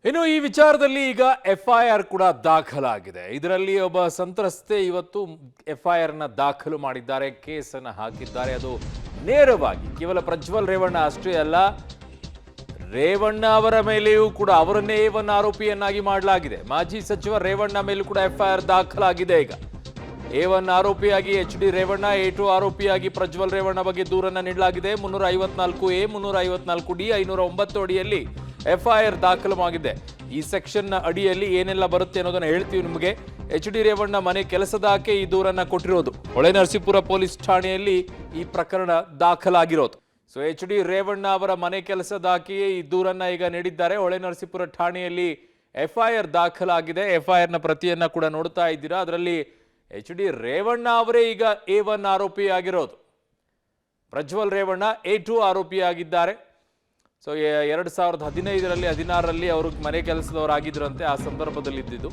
ಇನ್ನು ಈ ವಿಚಾರದಲ್ಲಿ ಈಗ ಎಫ್ಐಆರ್ ಕೂಡ ದಾಖಲಾಗಿದೆ. ಇದರಲ್ಲಿ ಒಬ್ಬ ಸಂತ್ರಸ್ತೆ ಇವತ್ತು ಎಫ್ಐಆರ್ ನ ದಾಖಲು ಮಾಡಿದ್ದಾರೆ, ಕೇಸನ್ನು ಹಾಕಿದ್ದಾರೆ. ಅದು ನೇರವಾಗಿ ಕೇವಲ ಪ್ರಜ್ವಲ್ ರೇವಣ್ಣ ಅಷ್ಟೇ ಅಲ್ಲ, ರೇವಣ್ಣ ಅವರ ಮೇಲೆಯೂ ಕೂಡ ಅವರನ್ನೇ A1 ಆರೋಪಿಯನ್ನಾಗಿ ಮಾಡಲಾಗಿದೆ. ಮಾಜಿ ಸಚಿವ ರೇವಣ್ಣ ಮೇಲೂ ಕೂಡ ಎಫ್ಐಆರ್ ದಾಖಲಾಗಿದೆ. ಈಗ A1 ಆರೋಪಿಯಾಗಿ HD Revanna, A2 ಆರೋಪಿಯಾಗಿ Prajwal Revanna ಬಗ್ಗೆ ದೂರನ್ನ ನೀಡಲಾಗಿದೆ. 354A, 354D, 509 ಅಡಿಯಲ್ಲಿ ಎಫ್ಐಆರ್ ದಾಖಲಾಗಿದೆ. ಈ ಸೆಕ್ಷನ್ ಅಡಿಯಲ್ಲಿ ಏನೆಲ್ಲ ಬರುತ್ತೆ ಅನ್ನೋದನ್ನ ಹೇಳ್ತೀವಿ ನಿಮಗೆ. HD ರೇವಣ್ಣ ಮನೆ ಕೆಲಸದಾಕೆ ಈ ದೂರನ್ನ ಕೊಟ್ಟಿರೋದು. ಹೊಳೆನರಸೀಪುರ ಪೊಲೀಸ್ ಠಾಣೆಯಲ್ಲಿ ಈ ಪ್ರಕರಣ ದಾಖಲಾಗಿರೋದು. ಸೊ HD ರೇವಣ್ಣ ಅವರ ಮನೆ ಕೆಲಸದಾಕೆಯೇ ಈ ದೂರನ್ನ ಈಗ ನೀಡಿದ್ದಾರೆ. ಹೊಳೆನರಸೀಪುರ ಠಾಣೆಯಲ್ಲಿ ಎಫ್ಐಆರ್ ದಾಖಲಾಗಿದೆ. ಎಫ್ಐಆರ್ ನ ಪ್ರತಿಯನ್ನ ಕೂಡ ನೋಡ್ತಾ ಇದ್ದೀರಾ. ಅದರಲ್ಲಿ HD ರೇವಣ್ಣ ಅವರೇ ಈಗ A1 ಆರೋಪಿಯಾಗಿರೋದು. ಪ್ರಜ್ವಲ್ ರೇವಣ್ಣ A2 ಆರೋಪಿಯಾಗಿದ್ದಾರೆ. ಸೊ 2015ರಲ್ಲಿ 16ರಲ್ಲಿ ಅವರು ಮನೆ ಕೆಲಸದವರಾಗಿದ್ರಂತೆ. ಆ ಸಂದರ್ಭದಲ್ಲಿ ಇದ್ದಿದ್ದು